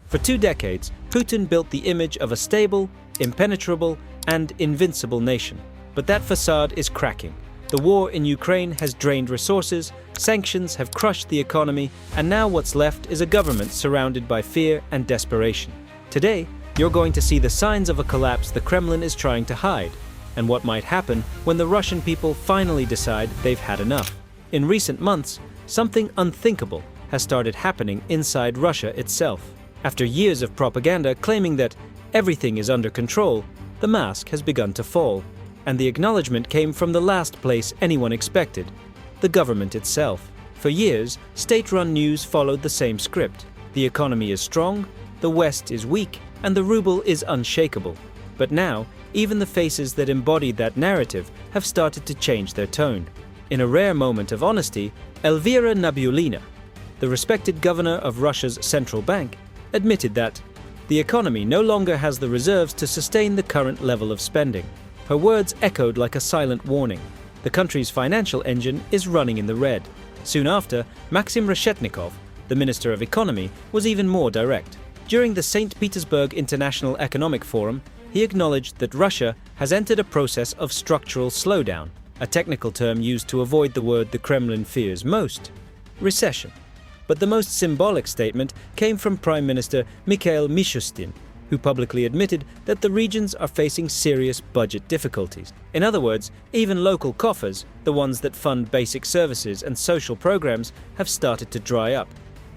For 2 decades, Putin built the image of a stable, impenetrable, and invincible nation. But that facade is cracking. The war in Ukraine has drained resources, sanctions have crushed the economy, and now what's left is a government surrounded by fear and desperation. Today, you're going to see the signs of a collapse the Kremlin is trying to hide, and what might happen when the Russian people finally decide they've had enough. In recent months, something unthinkable has started happening inside Russia itself. After years of propaganda claiming that everything is under control, the mask has begun to fall, and the acknowledgement came from the last place anyone expected, the government itself. For years, state-run news followed the same script. The economy is strong, the West is weak, and the ruble is unshakable. But now, even the faces that embodied that narrative have started to change their tone. In a rare moment of honesty, Elvira Nabiullina, the respected governor of Russia's central bank, admitted that the economy no longer has the reserves to sustain the current level of spending. Her words echoed like a silent warning. The country's financial engine is running in the red. Soon after, Maxim Reshetnikov, the Minister of Economy, was even more direct. During the St. Petersburg International Economic Forum, he acknowledged that Russia has entered a process of structural slowdown, a technical term used to avoid the word the Kremlin fears most: recession. But the most symbolic statement came from Prime Minister Mikhail Mishustin, who publicly admitted that the regions are facing serious budget difficulties. In other words, even local coffers, the ones that fund basic services and social programs, have started to dry up.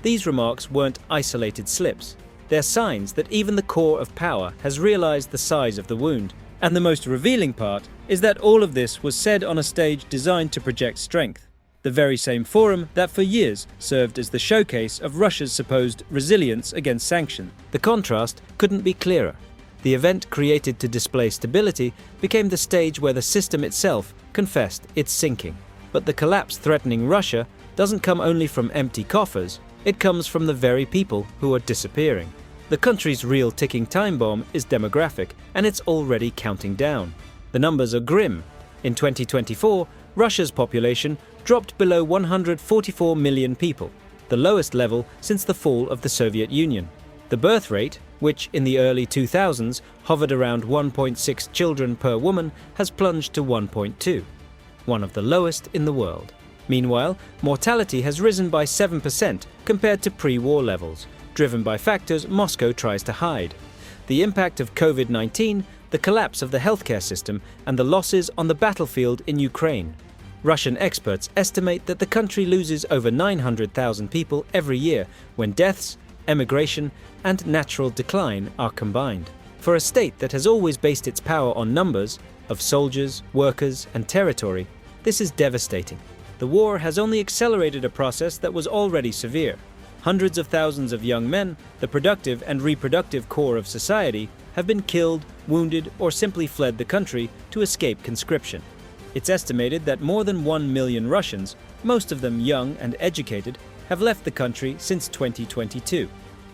These remarks weren't isolated slips. They're signs that even the core of power has realized the size of the wound. And the most revealing part is that all of this was said on a stage designed to project strength. The very same forum that for years served as the showcase of Russia's supposed resilience against sanctions. The contrast couldn't be clearer. The event created to display stability became the stage where the system itself confessed it's sinking. But the collapse threatening Russia doesn't come only from empty coffers, it comes from the very people who are disappearing. The country's real ticking time bomb is demographic, and it's already counting down. The numbers are grim. In 2024, Russia's population dropped below 144 million people, the lowest level since the fall of the Soviet Union. The birth rate, which in the early 2000s hovered around 1.6 children per woman, has plunged to 1.2, one of the lowest in the world. Meanwhile, mortality has risen by 7% compared to pre-war levels, driven by factors Moscow tries to hide. The impact of COVID-19, the collapse of the healthcare system, and the losses on the battlefield in Ukraine. Russian experts estimate that the country loses over 900,000 people every year when deaths, emigration, and natural decline are combined. For a state that has always based its power on numbers of soldiers, workers, and territory, this is devastating. The war has only accelerated a process that was already severe. Hundreds of thousands of young men, the productive and reproductive core of society, have been killed, wounded, or simply fled the country to escape conscription. It's estimated that more than 1 million Russians, most of them young and educated, have left the country since 2022.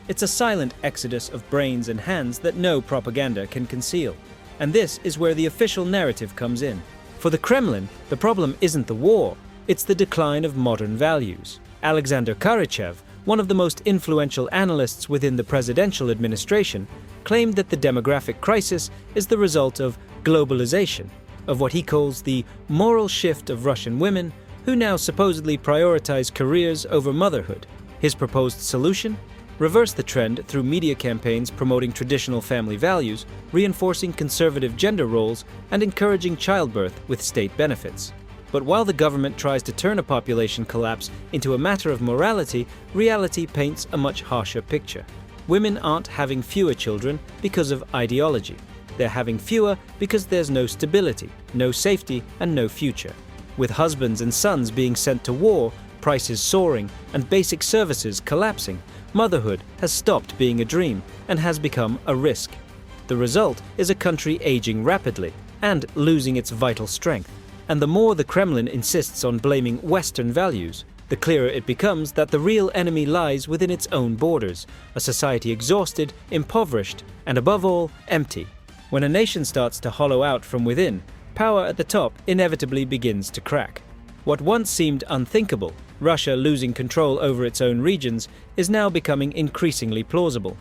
It's a silent exodus of brains and hands that no propaganda can conceal. And this is where the official narrative comes in. For the Kremlin, the problem isn't the war, it's the decline of modern values. Alexander Karachev, one of the most influential analysts within the presidential administration, claimed that the demographic crisis is the result of globalization, of what he calls the moral shift of Russian women, who now supposedly prioritize careers over motherhood. His proposed solution? Reverse the trend through media campaigns promoting traditional family values, reinforcing conservative gender roles, and encouraging childbirth with state benefits. But while the government tries to turn a population collapse into a matter of morality, reality paints a much harsher picture. Women aren't having fewer children because of ideology. They're having fewer because there's no stability, no safety, and no future. With husbands and sons being sent to war, prices soaring, and basic services collapsing, motherhood has stopped being a dream and has become a risk. The result is a country aging rapidly and losing its vital strength. And the more the Kremlin insists on blaming Western values, the clearer it becomes that the real enemy lies within its own borders, a society exhausted, impoverished, and above all, empty. When a nation starts to hollow out from within, power at the top inevitably begins to crack. What once seemed unthinkable, Russia losing control over its own regions, is now becoming increasingly plausible.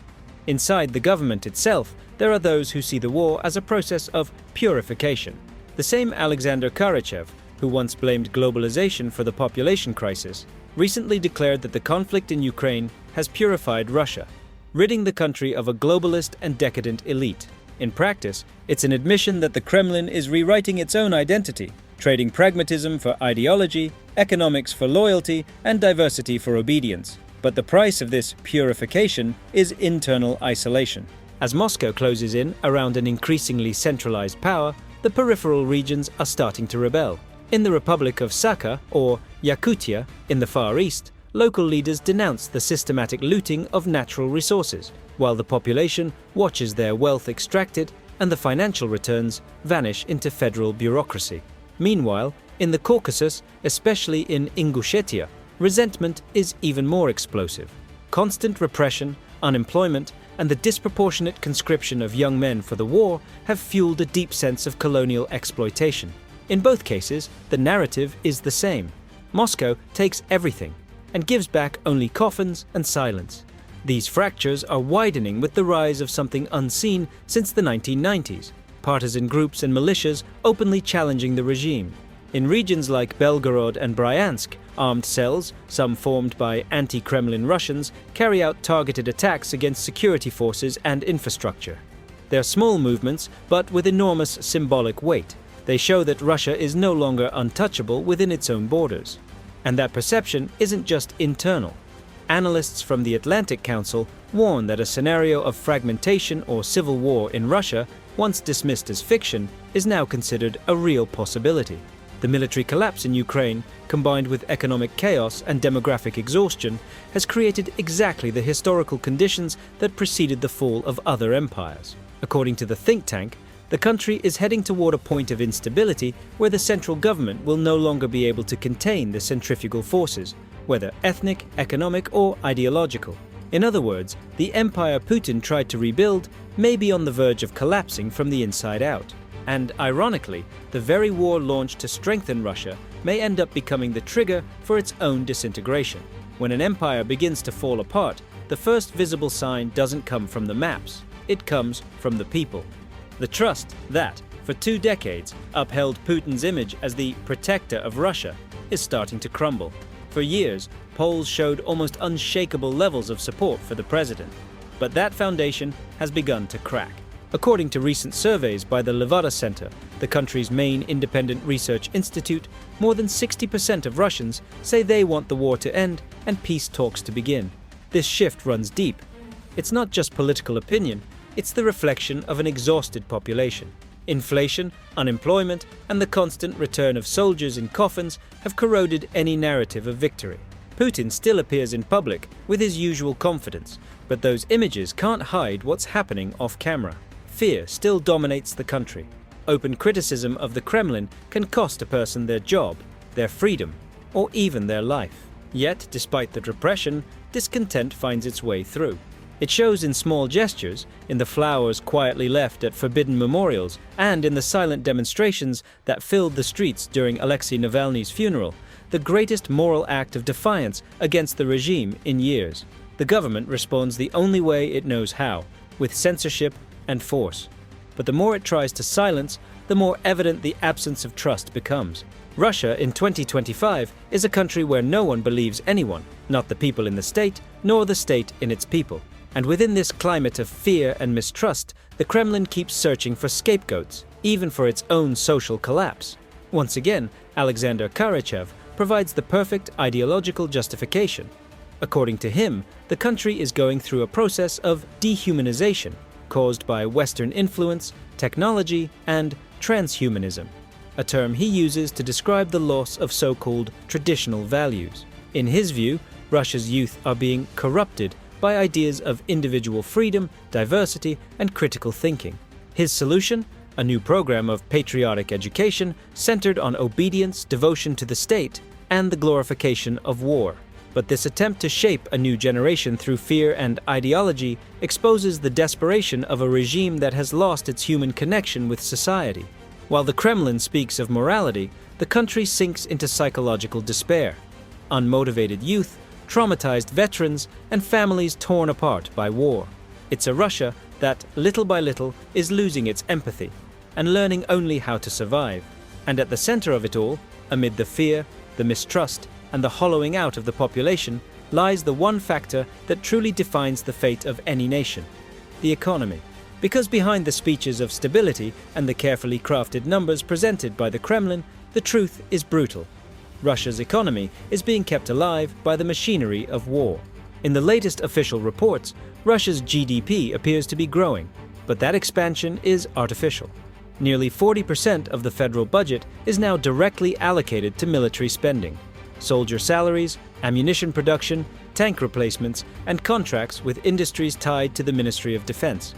Inside the government itself, there are those who see the war as a process of purification. The same Alexander Karachev, who once blamed globalization for the population crisis, recently declared that the conflict in Ukraine has purified Russia, ridding the country of a globalist and decadent elite. In practice, it's an admission that the Kremlin is rewriting its own identity, trading pragmatism for ideology, economics for loyalty, and diversity for obedience. But the price of this purification is internal isolation. As Moscow closes in around an increasingly centralized power, the peripheral regions are starting to rebel. In the Republic of Sakha, or Yakutia, in the Far East, local leaders denounce the systematic looting of natural resources, while the population watches their wealth extracted and the financial returns vanish into federal bureaucracy. Meanwhile, in the Caucasus, especially in Ingushetia, resentment is even more explosive. Constant repression, unemployment, and the disproportionate conscription of young men for the war have fueled a deep sense of colonial exploitation. In both cases, the narrative is the same. Moscow takes everything and gives back only coffins and silence. These fractures are widening with the rise of something unseen since the 1990s, partisan groups and militias openly challenging the regime. In regions like Belgorod and Bryansk, armed cells, some formed by anti-Kremlin Russians, carry out targeted attacks against security forces and infrastructure. They are small movements, but with enormous symbolic weight. They show that Russia is no longer untouchable within its own borders. And that perception isn't just internal. Analysts from the Atlantic Council warn that a scenario of fragmentation or civil war in Russia, once dismissed as fiction, is now considered a real possibility. The military collapse in Ukraine, combined with economic chaos and demographic exhaustion, has created exactly the historical conditions that preceded the fall of other empires. According to the think tank, the country is heading toward a point of instability where the central government will no longer be able to contain the centrifugal forces, whether ethnic, economic, or ideological. In other words, the empire Putin tried to rebuild may be on the verge of collapsing from the inside out. And ironically, the very war launched to strengthen Russia may end up becoming the trigger for its own disintegration. When an empire begins to fall apart, the first visible sign doesn't come from the maps, it comes from the people. The trust that, for 2 decades, upheld Putin's image as the protector of Russia is starting to crumble. For years, polls showed almost unshakable levels of support for the president. But that foundation has begun to crack. According to recent surveys by the Levada Center, the country's main independent research institute, more than 60% of Russians say they want the war to end and peace talks to begin. This shift runs deep. It's not just political opinion, it's the reflection of an exhausted population. Inflation, unemployment, and the constant return of soldiers in coffins have corroded any narrative of victory. Putin still appears in public with his usual confidence, but those images can't hide what's happening off camera. Fear still dominates the country. Open criticism of the Kremlin can cost a person their job, their freedom, or even their life. Yet, despite the repression, discontent finds its way through. It shows in small gestures, in the flowers quietly left at forbidden memorials, and in the silent demonstrations that filled the streets during Alexei Navalny's funeral, the greatest moral act of defiance against the regime in years. The government responds the only way it knows how, with censorship and force. But the more it tries to silence, the more evident the absence of trust becomes. Russia in 2025 is a country where no one believes anyone, not the people in the state, nor the state in its people. And within this climate of fear and mistrust, the Kremlin keeps searching for scapegoats, even for its own social collapse. Once again, Alexander Karachev provides the perfect ideological justification. According to him, the country is going through a process of dehumanization, caused by Western influence, technology, and transhumanism, a term he uses to describe the loss of so-called traditional values. In his view, Russia's youth are being corrupted by ideas of individual freedom, diversity, and critical thinking. His solution? A new program of patriotic education centered on obedience, devotion to the state, and the glorification of war. But this attempt to shape a new generation through fear and ideology exposes the desperation of a regime that has lost its human connection with society. While the Kremlin speaks of morality, the country sinks into psychological despair. Unmotivated youth, traumatized veterans, and families torn apart by war. It's a Russia that, little by little, is losing its empathy and learning only how to survive. And at the center of it all, amid the fear, the mistrust, and the hollowing out of the population, lies the one factor that truly defines the fate of any nation: the economy. Because behind the speeches of stability and the carefully crafted numbers presented by the Kremlin, the truth is brutal. Russia's economy is being kept alive by the machinery of war. In the latest official reports, Russia's GDP appears to be growing, but that expansion is artificial. Nearly 40% of the federal budget is now directly allocated to military spending: soldier salaries, ammunition production, tank replacements, and contracts with industries tied to the Ministry of Defense.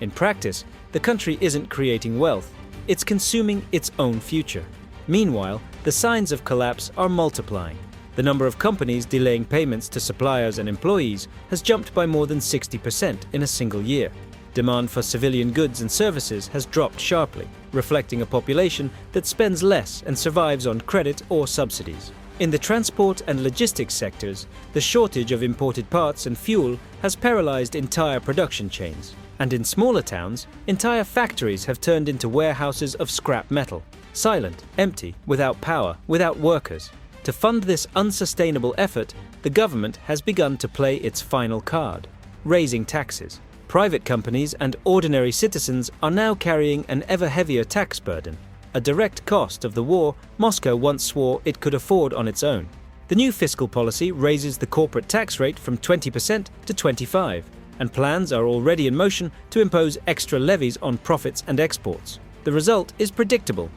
In practice, the country isn't creating wealth, it's consuming its own future. Meanwhile, the signs of collapse are multiplying. The number of companies delaying payments to suppliers and employees has jumped by more than 60% in a single year. Demand for civilian goods and services has dropped sharply, reflecting a population that spends less and survives on credit or subsidies. In the transport and logistics sectors, the shortage of imported parts and fuel has paralyzed entire production chains. And in smaller towns, entire factories have turned into warehouses of scrap metal, silent, empty, without power, without workers. To fund this unsustainable effort, the government has begun to play its final card: raising taxes. Private companies and ordinary citizens are now carrying an ever heavier tax burden, a direct cost of the war Moscow once swore it could afford on its own. The new fiscal policy raises the corporate tax rate from 20% to 25%, and plans are already in motion to impose extra levies on profits and exports. The result is predictable: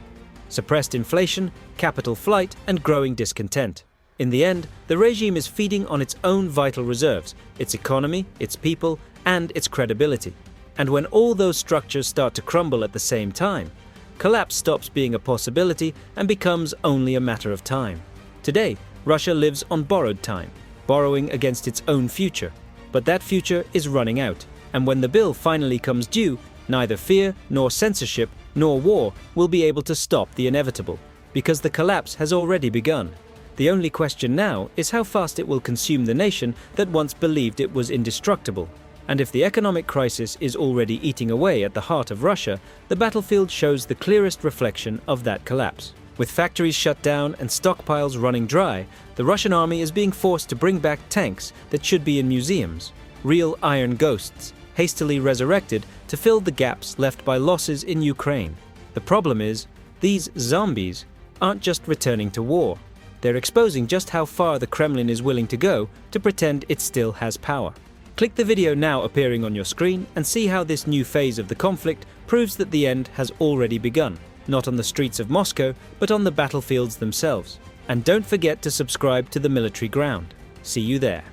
suppressed inflation, capital flight, and growing discontent. In the end, the regime is feeding on its own vital reserves: its economy, its people, and its credibility. And when all those structures start to crumble at the same time, collapse stops being a possibility and becomes only a matter of time. Today, Russia lives on borrowed time, borrowing against its own future. But that future is running out, and when the bill finally comes due, neither fear, nor censorship, nor war will be able to stop the inevitable, because the collapse has already begun. The only question now is how fast it will consume the nation that once believed it was indestructible. And if the economic crisis is already eating away at the heart of Russia, the battlefield shows the clearest reflection of that collapse. With factories shut down and stockpiles running dry, the Russian army is being forced to bring back tanks that should be in museums, real iron ghosts, hastily resurrected to fill the gaps left by losses in Ukraine. The problem is, these zombies aren't just returning to war. They're exposing just how far the Kremlin is willing to go to pretend it still has power. Click the video now appearing on your screen and see how this new phase of the conflict proves that the end has already begun, not on the streets of Moscow, but on the battlefields themselves. And don't forget to subscribe to the Military Ground. See you there.